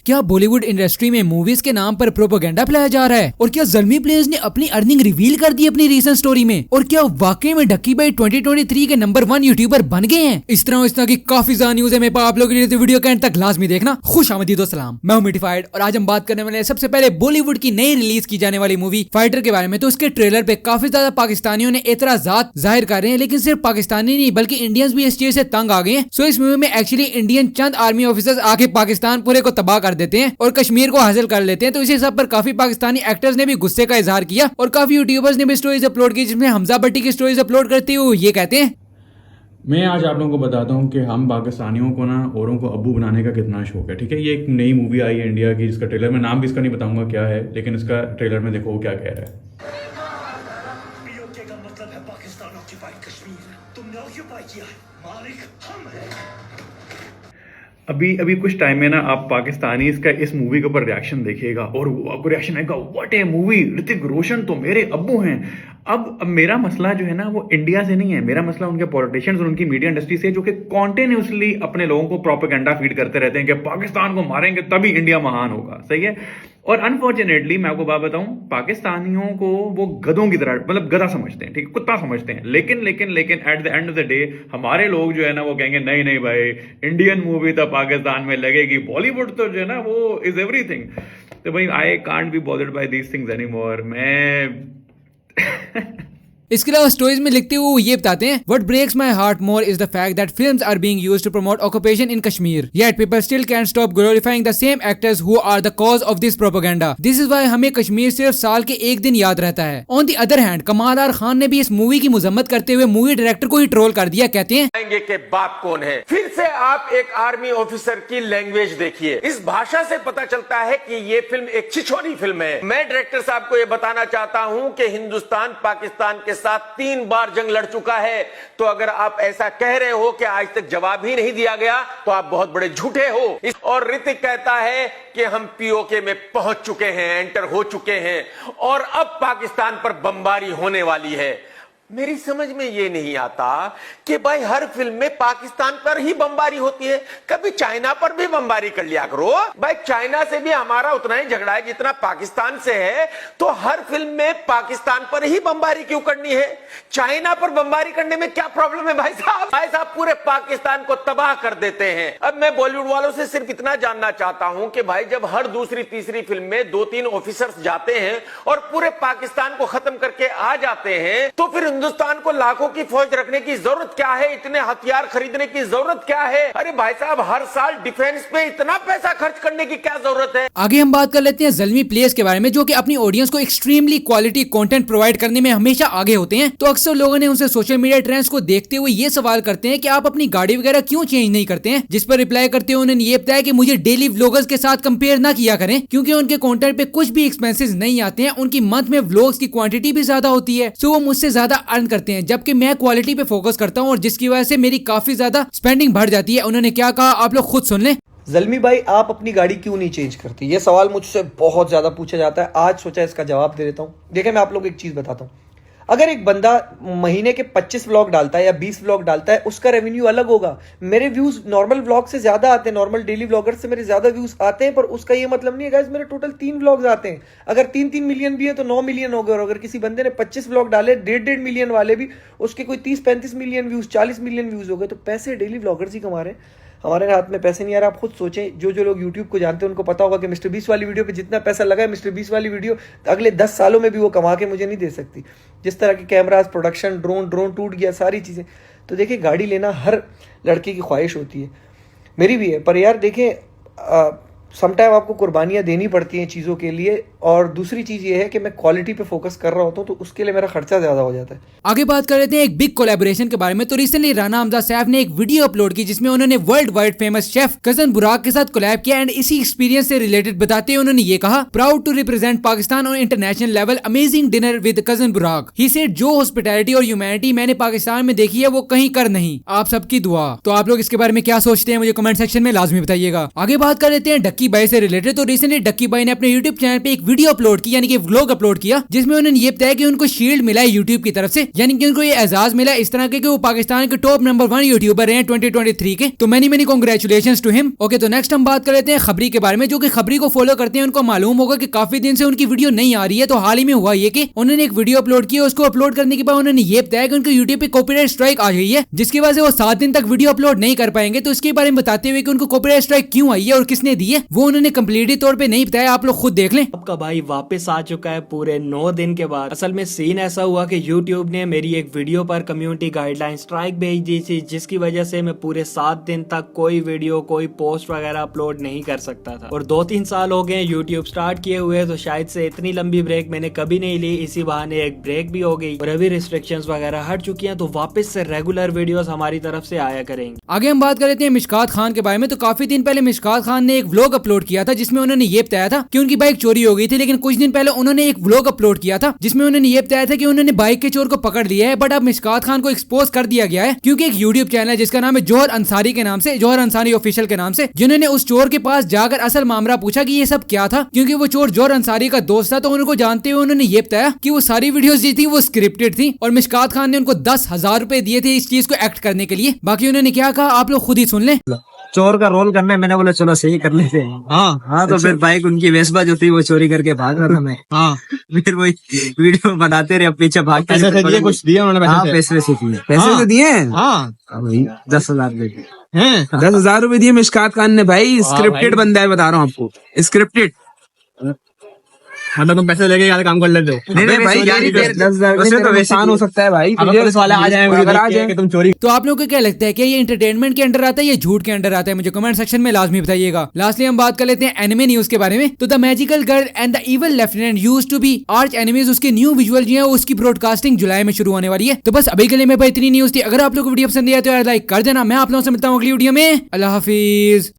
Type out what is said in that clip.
क्या बॉलीवुड इंडस्ट्री में मूवीज के नाम पर प्रोपेगेंडा फैलाया जा रहा है? और क्या ज़ल्मी प्लेयर्स ने अपनी अर्निंग रिवील कर दी अपनी रीसेंट स्टोरी में? और क्या वाकई में ढक्की भाई 2023 के नंबर 1 यूट्यूबर बन गए हैं? इस तरह की काफी ज्यादा न्यूज है मेरे पास आप लोगों के लिए, तो वीडियो के एंड तक लाजमी देखना। खुश आमदीद सलाम, मैं हूं मिटिफाइड और आज हम बात करने वाले हैं सबसे पहले बॉलीवुड की नई रिलीज की जाने वाली मूवी फाइटर के बारे में। तो उसके ट्रेलर पे काफी ज्यादा पाकिस्तानियों ने एतराजात जाहिर कर रहे हैं, लेकिन सिर्फ पाकिस्तानी नहीं बल्कि इंडियंस भी इस चीज से तंग आ गए हैं। सो इस मूवी में एक्चुअली इंडियन चंद आर्मी ऑफिसर्स आके पाकिस्तान पूरे को तबाह कर देते हैं और कश्मीर को हासिल कर लेते हैं। तो इसी सब पर काफी पाकिस्तानी एक्टर्स ने भी गुस्से का इजहार किया और काफी यूट्यूबर्स ने भी स्टोरीज अपलोड की, जिसमें हमजा भट्टी की स्टोरीज अपलोड करते हुए ये कहते हैं। मैं आज आप लोगों को बताता हूँ कि हम पाकिस्तानियों को ना औरों को अब्बू बनाने का कितना शौक है। ठीक है, ये एक नई मूवी आई है इंडिया की, जिसका ट्रेलर मैं नाम भी इसका नहीं बताऊंगा क्या है, लेकिन इसका ट्रेलर में देखो वो क्या कह रहा है। पीओके का मतलब है पाकिस्तान ऑक्यूपाइड कश्मीर। तुमने ऑक्यूपाई किया है, मालिक हम हैं। अभी कुछ टाइम में ना आप पाकिस्तानी इसका इस मूवी के ऊपर रिएक्शन देखिएगा और आपको रिएक्शन आएगा, what A movie, Hrithik Roshan तो मेरे अब्बू हैं। अब मेरा मसला जो है ना वो इंडिया से नहीं है, मेरा मसला उनके पॉलिटिशियंस और उनकी मीडिया इंडस्ट्री से, जो कि कॉन्टिन्यूसली अपने लोगों को प्रोपेगेंडा फीड करते रहते हैं कि पाकिस्तान को मारेंगे तभी इंडिया महान होगा। सही है, और अनफॉर्चुनेटली मैं आपको बात बताऊं, पाकिस्तानियों को वो गधों की तरह मतलब गधा समझते हैं, ठीक है, कुत्ता समझते हैं। लेकिन at the end of the day हमारे लोग जो है ना वो कहेंगे नहीं नहीं भाई, इंडियन मूवी तो पाकिस्तान में लगेगी, बॉलीवुड तो जो है ना वो इज एवरीथिंग। तो भाई I can't be bothered by these things anymore. मैं इसके अलावा स्टोरीज में लिखते हुए वो ये बताते हैं, what breaks my heart more is the fact that films are being used to promote occupation in Kashmir, yet people still can't stop glorifying the same actors who are the cause of this propaganda. This is why हमें कश्मीर सिर्फ साल के एक दिन याद रहता है। On the other hand कमाल आर खान ने भी इस मूवी की मजम्मत करते हुए मूवी डायरेक्टर को ही ट्रोल कर दिया। कहते हैं के बाप कौन है। फिर से आप एक आर्मी ऑफिसर की लैंग्वेज देखिए, इस भाषा से पता चलता है कि ये फिल्म एक छिछोरी फिल्म है। मैं डायरेक्टर साहब को ये बताना चाहता हूं कि हिंदुस्तान पाकिस्तान के साथ 3 बार जंग लड़ चुका है, तो अगर आप ऐसा कह रहे हो कि आज तक जवाब ही नहीं दिया गया तो आप बहुत बड़े झूठे हो। और ऋतिक कहता है कि हम पीओके में पहुंच चुके हैं, एंटर हो चुके हैं और अब पाकिस्तान पर बमबारी होने वाली है। मेरी समझ में ये नहीं आता कि भाई हर फिल्म में पाकिस्तान पर ही बमबारी होती है, कभी चाइना पर भी बमबारी कर लिया करो। भाई चाइना से भी हमारा उतना ही झगड़ा है जितना पाकिस्तान से है, तो हर फिल्म में पाकिस्तान पर ही बमबारी क्यों करनी है? चाइना पर बमबारी करने में क्या प्रॉब्लम है भाई साहब? भाई साहब पूरे पाकिस्तान को तबाह कर देते हैं। अब मैं बॉलीवुड वालों से सिर्फ इतना जानना चाहता हूं कि भाई जब हर दूसरी तीसरी फिल्म में 2-3 ऑफिसर्स जाते हैं और पूरे पाकिस्तान को खत्म करके आ जाते हैं, तो फिर हिंदुस्तान को लाखों की फौज रखने की जरूरत क्या है? इतने हथियार खरीदने की जरूरत क्या है? अरे भाई साहब हर साल डिफेंस पे इतना पैसा खर्च करने की क्या जरूरत है? आगे हम बात कर लेते हैं ज़ल्मी प्लेयर्स के बारे में, जो कि अपनी ऑडियंस को एक्सट्रीमली क्वालिटी कंटेंट प्रोवाइड करने में हमेशा आगे होते हैं। तो अक्सर लोगों ने उनसे सोशल मीडिया ट्रेंड्स को देखते हुए ये सवाल करते हैं कि आप अपनी गाड़ी वगैरह क्यों चेंज नहीं करते हैं, जिस पर रिप्लाई करते हुए उन्होंने ये बताया कि मुझे डेली व्लॉगर्स के साथ कंपेयर ना किया करें, क्योंकि उनके कंटेंट पे कुछ भी एक्सपेंसेस नहीं आते हैं। उनकी मंथ में व्लॉग्स की क्वांटिटी भी ज्यादा होती है, सो वो मुझसे ज्यादा अर्न करते हैं, जबकि मैं क्वालिटी पे फोकस करता हूँ और जिसकी वजह से मेरी काफी ज्यादा स्पेंडिंग बढ़ जाती है। उन्होंने क्या कहा आप लोग खुद सुन लें। ज़ल्मी भाई आप अपनी गाड़ी क्यों नहीं चेंज करती, ये सवाल मुझसे बहुत ज्यादा पूछा जाता है। आज सोचा इसका जवाब दे देता हूँ। देखिए मैं आप लोग एक चीज बताता हूँ, अगर एक बंदा महीने के 25 व्लॉग डालता है या 20 व्लॉग डालता है, उसका रेवेन्यू अलग होगा। मेरे व्यूज नॉर्मल व्लॉग से ज्यादा आते हैं, नॉर्मल डेली व्लॉगर से मेरे ज्यादा व्यूज आते हैं, पर उसका ये मतलब नहीं है गाइस मेरे टोटल 3 व्लॉग्स आते हैं। अगर 3-3 मिलियन भी है तो 9 मिलियन हो गए, और अगर किसी बंदे ने 25 व्लॉग डाले 1.5 मिलियन वाले भी, उसके कोई 30-35 मिलियन व्यूज 40 मिलियन व्यूज हो गए। तो पैसे डेली व्लॉगर्स ही कमा रहे हैं, हमारे हाथ में पैसे नहीं आ रहा। आप खुद सोचें, जो लोग YouTube को जानते हैं उनको पता होगा कि मिस्टर बीस वाली वीडियो पे जितना पैसा लगा है, मिस्टर बीस वाली वीडियो अगले 10 सालों में भी वो कमा के मुझे नहीं दे सकती। जिस तरह के कैमरास, प्रोडक्शन, ड्रोन टूट गया, सारी चीज़ें। तो देखिए गाड़ी लेना हर लड़के की ख्वाहिश होती है, मेरी भी है, पर यार देखें समटाइम आपको कुर्बानियां देनी पड़ती हैं चीज़ों के लिए। और दूसरी चीज़ ये है कि मैं क्वालिटी पे फोकस कर रहा होता हूँ, तो उसके लिए मेरा खर्चा ज़्यादा हो जाता है। आगे बात कर लेते हैं एक बिग कोलैबोरेशन के बारे में। तो रिसेंटली राना हमजा सैफ ने एक वीडियो अपलोड की, जिसमें उन्होंने world wide famous chef cousin बुराक के साथ कोलैब किया एंड इसी एक्सपीरियंस से रिलेटेड बताते हुए उन्होंने ये कहा, proud to represent Pakistan on international level, amazing dinner with cousin Burak. He said जो हॉस्पिटैलिटी और ह्यूमैनिटी मैंने पाकिस्तान में देखी है वो कहीं कर नहीं, आप सबकी दुआ। तो आप लोग इसके बारे में क्या सोचते हैं मुझे कमेंट सेक्शन में लाजमी बताइएगा। आगे बात कर लेते हैं ढक्की डक्की बाई से रिलेटेड। तो रिसेंटली डक्की बाई ने अपने यूट्यूब चैनल पे एक वीडियो अपलोड की, यानी कि व्लॉग अपलोड किया, जिसमें उन्होंने ये बताया कि उनको शील्ड मिला है यूट्यूब की तरफ से, यानी कि उनको ये एजाज मिला इस तरह के कि वो पाकिस्तान के टॉप नंबर 1 यूट्यूबर हैं 2023 के। तो many congratulations to him. Okay, तो नेक्स्ट हम बात कर लेते हैं खबरी के बारे में। जो कि खबरी को फॉलो करते हैं उनको मालूम होगा कि काफी दिन से उनकी वीडियो नहीं आ रही है। तो हाल ही में हुआ ये कि उन्होंने एक वीडियो अपलोड की, उसको अपलोड करने के बाद उन्होंने ये बताया कि उनको यूट्यूब पे कॉपीराइट स्ट्राइक आ गई है, जिसकी वजह से वो 7 दिन तक वीडियो अपलोड नहीं कर पाएंगे। तो इसके बारे में बताते हुए कि उनको कॉपीराइट स्ट्राइक क्यों आई है और किसने दी है, वो उन्होंने कंप्लीटली तौर पे नहीं बताया। आप लोग खुद देख लें। आपका भाई वापस आ चुका है पूरे 9 दिन के बाद। असल में सीन ऐसा हुआ कि YouTube ने मेरी एक वीडियो पर कम्युनिटी गाइडलाइन स्ट्राइक भेज दी थी, जिसकी वजह से मैं पूरे 7 दिन तक कोई वीडियो कोई पोस्ट वगैरह अपलोड नहीं कर सकता था। और 2-3 साल हो गए YouTube स्टार्ट किए हुए, तो शायद से इतनी लंबी ब्रेक मैंने कभी नहीं ली। इसी बहाने एक ब्रेक भी हो गई और अभी रिस्ट्रिक्शंस वगैरह हट चुकी हैं, तो वापस से रेगुलर वीडियोस हमारी तरफ से आया करेंगे। आगे हम बात कर लेते हैं मिशकात खान के बारे में। तो काफी दिन पहले मिशकात खान ने एक व्लॉग अपलोड किया था, जिसमें उन्होंने ये बताया था कि उनकी बाइक चोरी हो गई थी। लेकिन कुछ दिन पहले उन्होंने एक व्लॉग अपलोड किया था, जिसमें उन्होंने ये बताया था कि उन्होंने बाइक के चोर को पकड़ लिया है। बट अब मिशकात खान को एक्सपोज कर दिया गया है, क्योंकि एक यूट्यूब चैनल है जिसका नाम है जौहर अंसारी के नाम से, जौहर अंसारी ऑफिशियल के नाम से, जिन्होंने उस चोर के पास जाकर असल मामला पूछा कि ये सब क्या था, क्योंकि वो चोर जौहर अंसारी का दोस्त था। तो उनको जानते हुए उन्होंने ये बताया कि वो सारी वीडियोस जी थी वो स्क्रिप्टेड थी, और मिशकात खान ने उनको 10,000 रुपए दिए थे इस चीज को एक्ट करने के लिए। बाकी उन्होंने क्या कहा आप लोग खुद ही सुन लें। चोर का रोल करना है, मैंने बोला चलो सही कर लेते हैं। हाँ तो फिर बाइक उनकी वेस्पा जो थी वो चोरी करके भाग रहा था मैं। फिर वही वीडियो बनाते रहे, पीछे भागते रहे। कुछ दिया उन्होंने? पैसे दिए। पैसे तो दिए? हाँ भाई 10,000 रुपए 10,000 रुपए दिए मिशकात खान ने भाई। स्क्रिप्टेड बंदा है, बता रहा हूँ आपको, स्क्रिप्टेड। मतलब तुम पैसे लेके यार काम कर लेते हो। नहीं भाई, 10,000 उससे तो नुकसान हो सकता है भाई। पुलिस वाले आ जाएंगे तुम चोरी। तो आप लोगों को क्या लगता है कि ये एंटरटेनमेंट के अंडर आता है या झूठ के अंडर आता है? मुझे कमेंट सेक्शन में लाजमी बताइएगा। लास्टली हम बात कर लेते हैं एनिमे न्यूज के बारे में। तो the magical girl and the evil lieutenant used to be arch enemies, उसके न्यू विजुअल जो है उसकी ब्रॉडकास्टिंग जुलाई में शुरू होने वाली है। तो बस अभी के लिए मेरे पास इतनी न्यूज थी। अगर आप लोग को वीडियो पसंद आया तो यार लाइक कर देना। मैं आप लोगों से मिलता हूँ अगली वीडियो में। अल्लाह हाफिज।